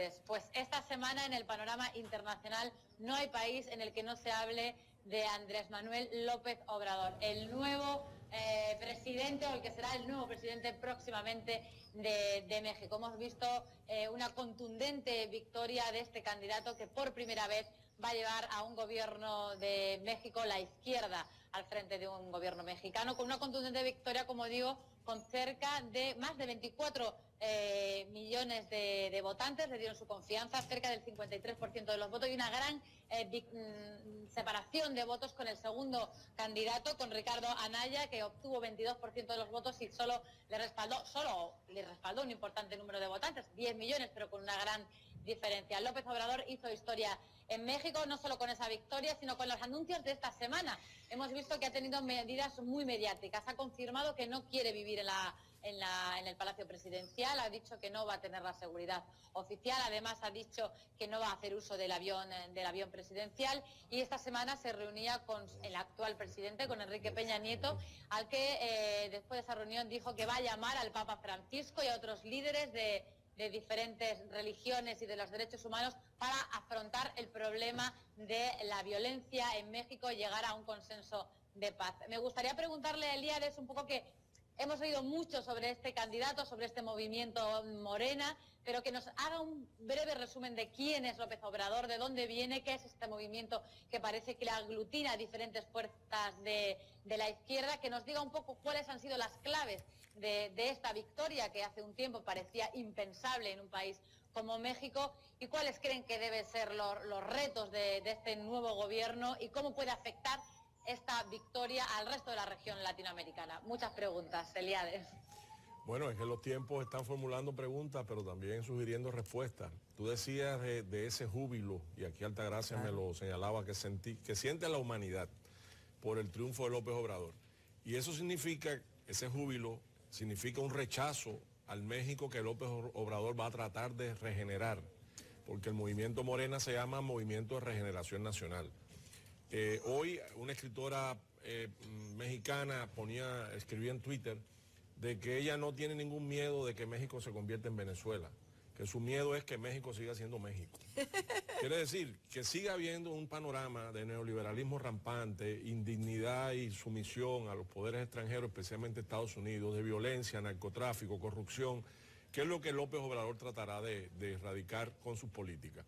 ustedes. Pues esta semana en el panorama internacional no hay país en el que no se hable de Andrés Manuel López Obrador, el nuevo presidente, o el que será el nuevo presidente próximamente de México. Hemos visto una contundente victoria de este candidato que por primera vez va a llevar a un gobierno de México, la izquierda, al frente de un gobierno mexicano, con una contundente victoria, como digo, con cerca de más de 24 millones de votantes, le dieron su confianza, cerca del 53% de los votos, y una gran separación de votos con el segundo candidato, con Ricardo Anaya, que obtuvo 22% de los votos y solo le respaldó un importante número de votantes, 10 millones, pero con una gran diferencia. López Obrador hizo historia en México, no solo con esa victoria, sino con los anuncios de esta semana. Hemos visto que ha tenido medidas muy mediáticas, ha confirmado que no quiere vivir en el Palacio Presidencial, ha dicho que no va a tener la seguridad oficial, además ha dicho que no va a hacer uso del avión presidencial, y esta semana se reunía con el actual presidente, con Enrique Peña Nieto, al que después de esa reunión dijo que va a llamar al Papa Francisco y a otros líderes de diferentes religiones y de los derechos humanos para afrontar el problema de la violencia en México y llegar a un consenso de paz. Me gustaría preguntarle a Elías un poco, que hemos oído mucho sobre este candidato, sobre este movimiento Morena, pero que nos haga un breve resumen de quién es López Obrador, de dónde viene, qué es este movimiento que parece que le aglutina a diferentes fuerzas de la izquierda, que nos diga un poco cuáles han sido las claves de esta victoria que hace un tiempo parecía impensable en un país como México, y cuáles creen que deben ser los retos de este nuevo gobierno y cómo puede afectar esta victoria al resto de la región latinoamericana. Muchas preguntas, Eliades. Bueno, es que los tiempos están formulando preguntas, pero también sugiriendo respuestas. Tú decías de ese júbilo, y aquí Altagracia me lo señalaba, que siente la humanidad por el triunfo de López Obrador. Y eso significa, ese júbilo, significa un rechazo al México que López Obrador va a tratar de regenerar, porque el movimiento Morena se llama Movimiento de Regeneración Nacional. Hoy una escritora mexicana escribía en Twitter de que ella no tiene ningún miedo de que México se convierta en Venezuela, que su miedo es que México siga siendo México. Quiere decir que siga habiendo un panorama de neoliberalismo rampante, indignidad y sumisión a los poderes extranjeros, especialmente Estados Unidos, de violencia, narcotráfico, corrupción, que es lo que López Obrador tratará de erradicar con sus políticas.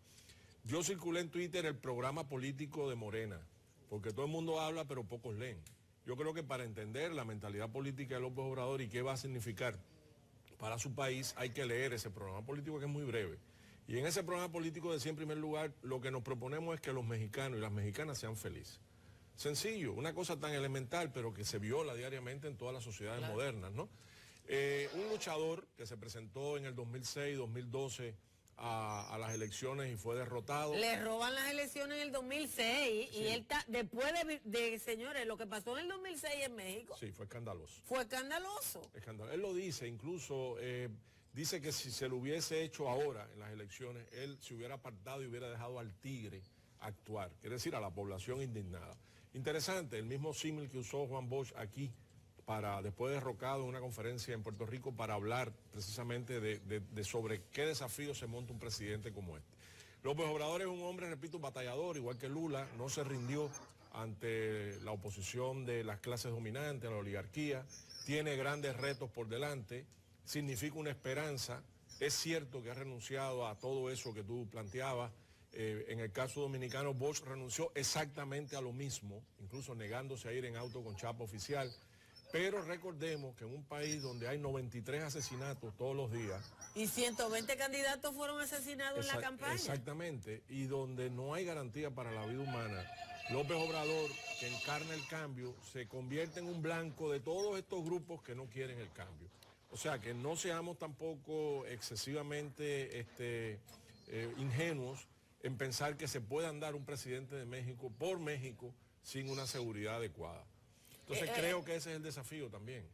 Yo circulé en Twitter el programa político de Morena, porque todo el mundo habla pero pocos leen. Yo creo que para entender la mentalidad política de López Obrador y qué va a significar para su país, hay que leer ese programa político, que es muy breve. Y en ese programa político decía, en primer lugar, lo que nos proponemos es que los mexicanos y las mexicanas sean felices. Sencillo, una cosa tan elemental, pero que se viola diariamente en todas las sociedades modernas, ¿no? Un luchador que se presentó en el 2006, 2012 a las elecciones y fue derrotado. Le roban las elecciones en el 2006, sí. Y él está, después señores, lo que pasó en el 2006 en México. Sí, fue escandaloso. Fue escandaloso. Él lo dice, incluso dice que si se lo hubiese hecho ahora en las elecciones, él se hubiera apartado y hubiera dejado al tigre actuar, quiere decir, a la población indignada. Interesante, el mismo símil que usó Juan Bosch aquí, después derrocado en una conferencia en Puerto Rico, para hablar precisamente de sobre qué desafío se monta un presidente como este. López Obrador es un hombre, repito, batallador, igual que Lula, no se rindió ante la oposición de las clases dominantes, a la oligarquía, tiene grandes retos por delante, significa una esperanza. Es cierto que ha renunciado a todo eso que tú planteabas. En el caso dominicano, Bosch renunció exactamente a lo mismo, incluso negándose a ir en auto con chapa oficial. Pero recordemos que en un país donde hay 93 asesinatos todos los días... Y 120 candidatos fueron asesinados en la campaña. Exactamente, y donde no hay garantía para la vida humana, López Obrador, que encarna el cambio, se convierte en un blanco de todos estos grupos que no quieren el cambio. O sea, que no seamos tampoco excesivamente ingenuos en pensar que se puede andar un presidente de México por México sin una seguridad adecuada. Entonces creo que ese es el desafío también.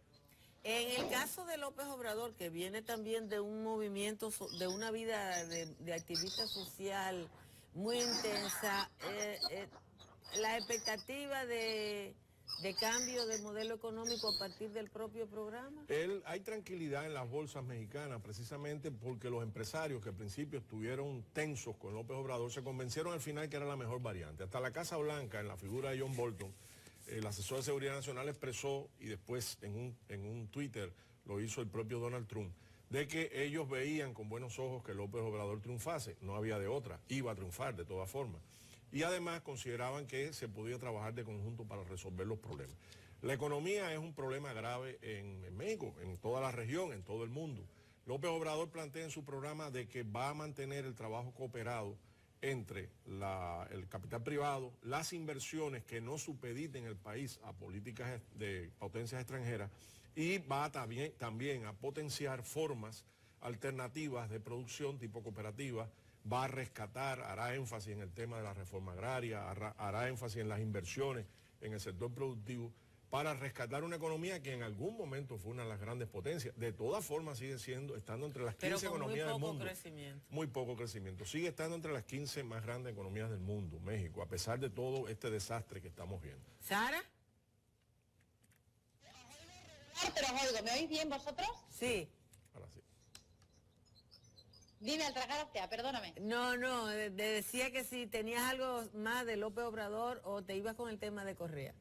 En el caso de López Obrador, que viene también de un movimiento, de una vida de activista social muy intensa, la expectativa de de cambio de modelo económico a partir del propio programa? Hay tranquilidad en las bolsas mexicanas precisamente porque los empresarios que al principio estuvieron tensos con López Obrador se convencieron al final que era la mejor variante. Hasta la Casa Blanca, en la figura de John Bolton, el asesor de seguridad nacional expresó, y después en un Twitter lo hizo el propio Donald Trump, de que ellos veían con buenos ojos que López Obrador triunfase. No había de otra, iba a triunfar de todas formas. Y además consideraban que se podía trabajar de conjunto para resolver los problemas. La economía es un problema grave en México, en toda la región, en todo el mundo. López Obrador plantea en su programa de que va a mantener el trabajo cooperado entre el capital privado, las inversiones que no supediten el país a políticas de potencias extranjeras, y va también a potenciar formas alternativas de producción tipo cooperativa, va a rescatar, hará énfasis en el tema de la reforma agraria, hará énfasis en las inversiones en el sector productivo, para rescatar una economía que en algún momento fue una de las grandes potencias. De todas formas sigue estando entre las 15 economías del mundo. Muy poco crecimiento. Sigue estando entre las 15 más grandes economías del mundo, México, a pesar de todo este desastre que estamos viendo. ¿Sara? Pero os oigo, ¿me oís bien vosotros? Sí. Ahora sí. Dime, Altagracia, perdóname. No, decía que si tenías algo más de López Obrador o te ibas con el tema de Correa.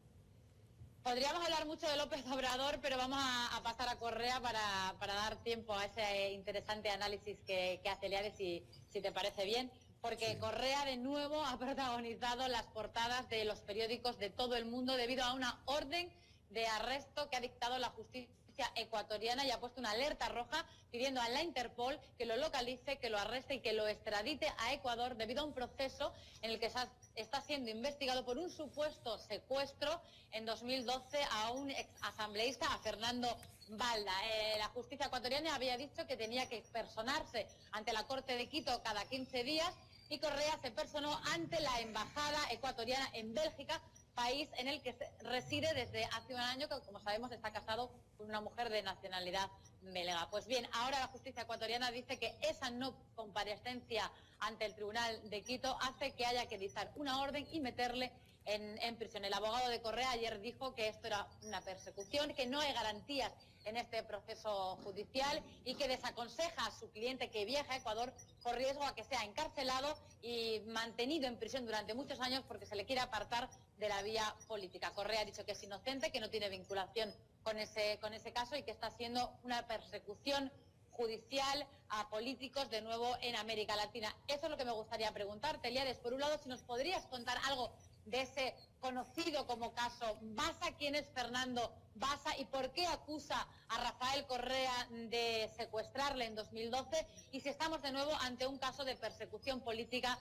Podríamos hablar mucho de López Obrador, pero vamos a pasar a Correa para dar tiempo a ese interesante análisis que hace Eliade, si te parece bien, porque sí. Correa de nuevo ha protagonizado las portadas de los periódicos de todo el mundo debido a una orden de arresto que ha dictado la justicia ecuatoriana y ha puesto una alerta roja pidiendo a la Interpol que lo localice, que lo arreste y que lo extradite a Ecuador debido a un proceso en el que está siendo investigado por un supuesto secuestro en 2012 a un ex asambleísta, a Fernando Balda. La justicia ecuatoriana había dicho que tenía que personarse ante la Corte de Quito cada 15 días y Correa se personó ante la embajada ecuatoriana en Bélgica, país en el que reside desde hace un año, que como sabemos está casado con una mujer de nacionalidad belga. Pues bien, ahora la justicia ecuatoriana dice que esa no comparecencia ante el Tribunal de Quito hace que haya que dictar una orden y meterle en prisión. El abogado de Correa ayer dijo que esto era una persecución, que no hay garantías en este proceso judicial y que desaconseja a su cliente que viaje a Ecuador por riesgo a que sea encarcelado y mantenido en prisión durante muchos años porque se le quiere apartar de la vía política. Correa ha dicho que es inocente, que no tiene vinculación con ese caso y que está haciendo una persecución judicial a políticos de nuevo en América Latina. Eso es lo que me gustaría preguntarte, Eliades. Por un lado, si nos podrías contar algo de ese conocido como caso Basa, quién es Fernando Basa y por qué acusa a Rafael Correa de secuestrarle en 2012 y si estamos de nuevo ante un caso de persecución política,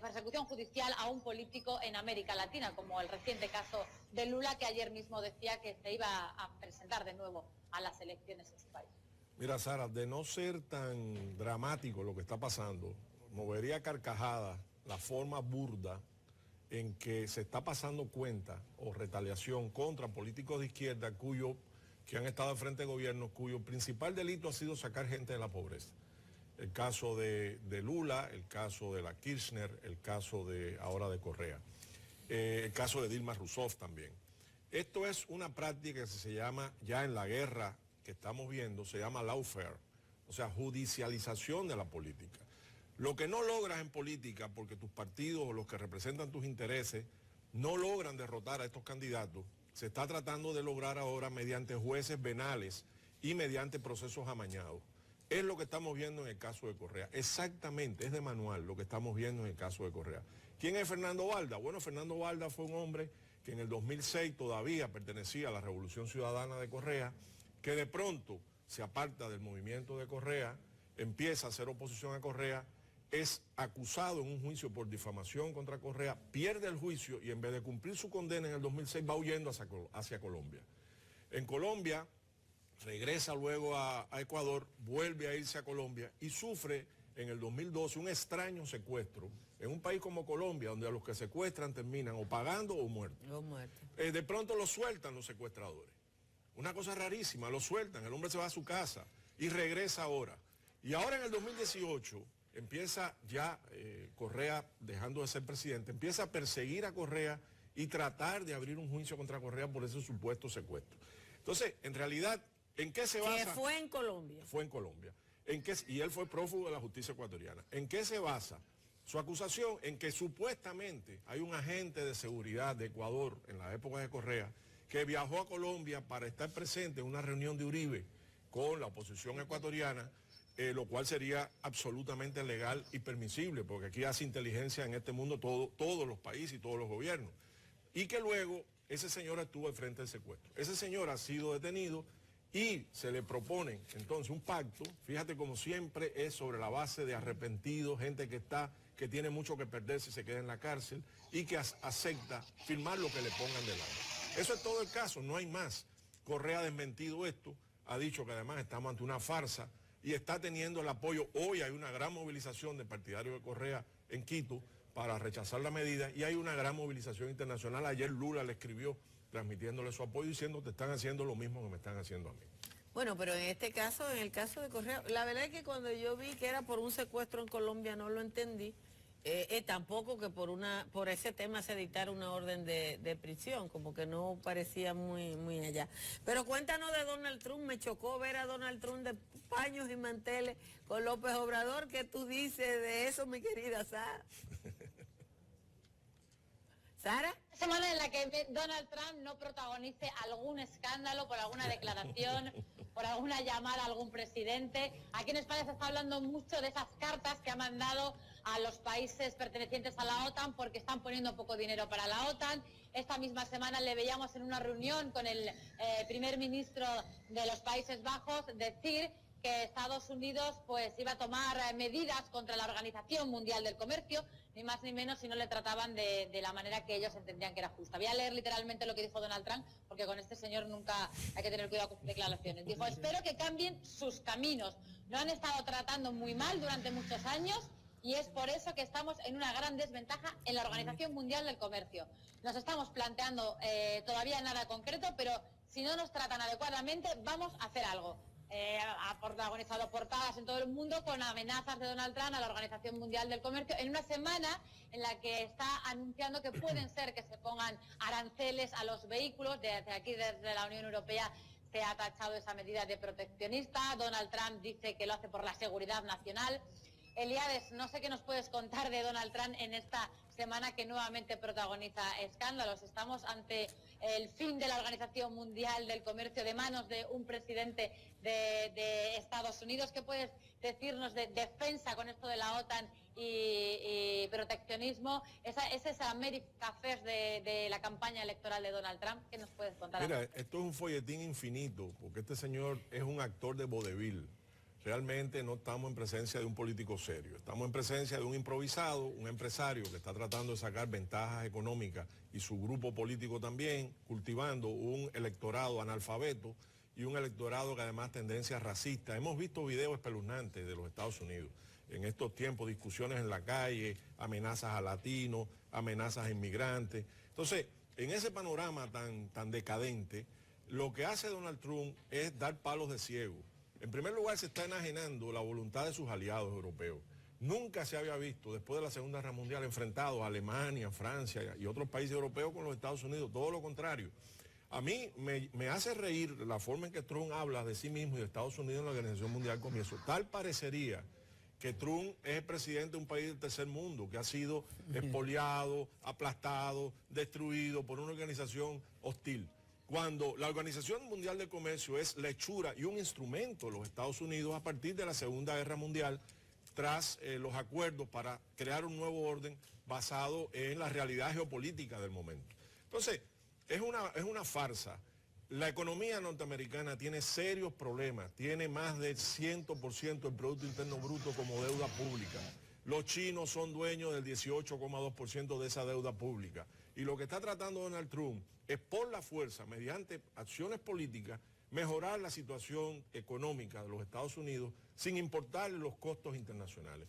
persecución judicial a un político en América Latina, como el reciente caso de Lula, que ayer mismo decía que se iba a presentar de nuevo a las elecciones en su país. Mira, Sara, de no ser tan dramático lo que está pasando, movería a carcajadas la forma burda en que se está pasando cuenta o retaliación contra políticos de izquierda que han estado al frente de gobierno, cuyo principal delito ha sido sacar gente de la pobreza. El caso de Lula, el caso de la Kirchner, el caso ahora de Correa, el caso de Dilma Rousseff también. Esto es una práctica que se llama, ya en la guerra que estamos viendo, se llama lawfare, o sea, judicialización de la política. Lo que no logras en política, porque tus partidos o los que representan tus intereses no logran derrotar a estos candidatos, se está tratando de lograr ahora mediante jueces venales y mediante procesos amañados. Es lo que estamos viendo en el caso de Correa. Exactamente, es de manual lo que estamos viendo en el caso de Correa. ¿Quién es Fernando Balda? Bueno, Fernando Balda fue un hombre que en el 2006 todavía pertenecía a la Revolución Ciudadana de Correa, que de pronto se aparta del movimiento de Correa, empieza a hacer oposición a Correa, es acusado en un juicio por difamación contra Correa, pierde el juicio y en vez de cumplir su condena en el 2006 va huyendo hacia Colombia. En Colombia regresa luego a Ecuador, vuelve a irse a Colombia y sufre en el 2012 un extraño secuestro en un país como Colombia, donde a los que secuestran terminan o pagando o muertos. De pronto lo sueltan los secuestradores. Una cosa rarísima, lo sueltan, el hombre se va a su casa y regresa ahora. Y ahora en el 2018... empieza ya Correa, dejando de ser presidente, empieza a perseguir a Correa y tratar de abrir un juicio contra Correa por ese supuesto secuestro. Entonces, en realidad, ¿en qué se basa? Que fue en Colombia. Fue en Colombia. Y él fue prófugo de la justicia ecuatoriana. ¿En qué se basa su acusación? En que supuestamente hay un agente de seguridad de Ecuador, en la época de Correa, que viajó a Colombia para estar presente en una reunión de Uribe con la oposición ecuatoriana, lo cual sería absolutamente legal y permisible, porque aquí hace inteligencia en este mundo todos los países y todos los gobiernos. Y que luego ese señor estuvo al frente del secuestro. Ese señor ha sido detenido y se le propone entonces un pacto, fíjate como siempre es sobre la base de arrepentidos, gente que tiene mucho que perder si se queda en la cárcel y que acepta firmar lo que le pongan delante. Eso es todo el caso, no hay más. Correa ha desmentido esto, ha dicho que además estamos ante una farsa y está teniendo el apoyo. Hoy hay una gran movilización de partidarios de Correa en Quito para rechazar la medida y hay una gran movilización internacional. Ayer Lula le escribió transmitiéndole su apoyo diciendo que están haciendo lo mismo que me están haciendo a mí. Bueno, pero en este caso, en el caso de Correa, la verdad es que cuando yo vi que era por un secuestro en Colombia no lo entendí. Tampoco que por ese tema se dictara una orden de prisión, como que no parecía muy allá. Pero cuéntanos de Donald Trump. Me chocó ver a Donald Trump de paños y manteles con López Obrador. ¿Qué tú dices de eso, mi querida Sara? ¿Sara? Semana en la que Donald Trump no protagonice algún escándalo por alguna declaración, por alguna llamada a algún presidente. Aquí en España se está hablando mucho de esas cartas que ha mandado a los países pertenecientes a la OTAN porque están poniendo poco dinero para la OTAN. Esta misma semana le veíamos en una reunión con el primer ministro de los Países Bajos decir que Estados Unidos pues iba a tomar medidas contra la Organización Mundial del Comercio, ni más ni menos, si no le trataban de la manera que ellos entendían que era justa. Voy a leer literalmente lo que dijo Donald Trump, porque con este señor nunca hay que tener cuidado con sus declaraciones. Dijo: espero que cambien sus caminos. Nos han estado tratando muy mal durante muchos años y es por eso que estamos en una gran desventaja en la Organización Mundial del Comercio. Nos estamos planteando todavía nada concreto, pero si no nos tratan adecuadamente, vamos a hacer algo. Ha protagonizado portadas en todo el mundo con amenazas de Donald Trump a la Organización Mundial del Comercio en una semana en la que está anunciando que pueden ser que se pongan aranceles a los vehículos. Desde aquí, desde la Unión Europea, se ha tachado esa medida de proteccionista. Donald Trump dice que lo hace por la seguridad nacional. Eliades, no sé qué nos puedes contar de Donald Trump en esta semana que nuevamente protagoniza escándalos. Estamos ante el fin de la Organización Mundial del Comercio de manos de un presidente de Estados Unidos. ¿Qué puedes decirnos de defensa con esto de la OTAN y proteccionismo? Es esa America First de la campaña electoral de Donald Trump. ¿Qué nos puedes contar? Mira, esto es un folletín infinito, porque este señor es un actor de vodevil. Realmente no estamos en presencia de un político serio, estamos en presencia de un improvisado, un empresario que está tratando de sacar ventajas económicas y su grupo político también, cultivando un electorado analfabeto y un electorado que además tendencias racistas. Hemos visto videos espeluznantes de los Estados Unidos en estos tiempos, discusiones en la calle, amenazas a latinos, amenazas a inmigrantes. Entonces, en ese panorama tan decadente, lo que hace Donald Trump es dar palos de ciego. En primer lugar, se está enajenando la voluntad de sus aliados europeos. Nunca se había visto, después de la Segunda Guerra Mundial, enfrentados a Alemania, Francia y otros países europeos con los Estados Unidos, todo lo contrario. A mí me hace reír la forma en que Trump habla de sí mismo y de Estados Unidos en la Organización Mundial del Comercio. Tal parecería que Trump es el presidente de un país del tercer mundo, que ha sido expoliado, aplastado, destruido por una organización hostil. Cuando la Organización Mundial del Comercio es la hechura y un instrumento de los Estados Unidos a partir de la Segunda Guerra Mundial, tras los acuerdos para crear un nuevo orden basado en la realidad geopolítica del momento. Entonces, es una farsa. La economía norteamericana tiene serios problemas, tiene más del 100% del Producto Interno Bruto como deuda pública. Los chinos son dueños del 18,2% de esa deuda pública. Y lo que está tratando Donald Trump es por la fuerza, mediante acciones políticas, mejorar la situación económica de los Estados Unidos sin importar los costos internacionales.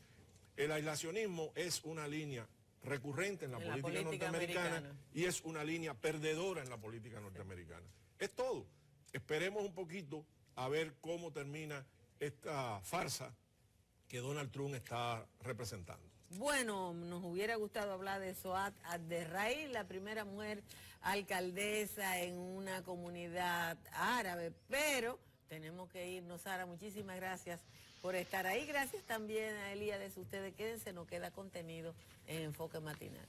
El aislacionismo es una línea recurrente en la política norteamericana y es una línea perdedora en la política norteamericana. Es todo. Esperemos un poquito a ver cómo termina esta farsa que Donald Trump está representando. Bueno, nos hubiera gustado hablar de Soad Abderrahim, la primera mujer alcaldesa en una comunidad árabe, pero tenemos que irnos. Sara, muchísimas gracias por estar ahí. Gracias también a Elías. Ustedes quédense, nos queda contenido en Enfoque Matinal.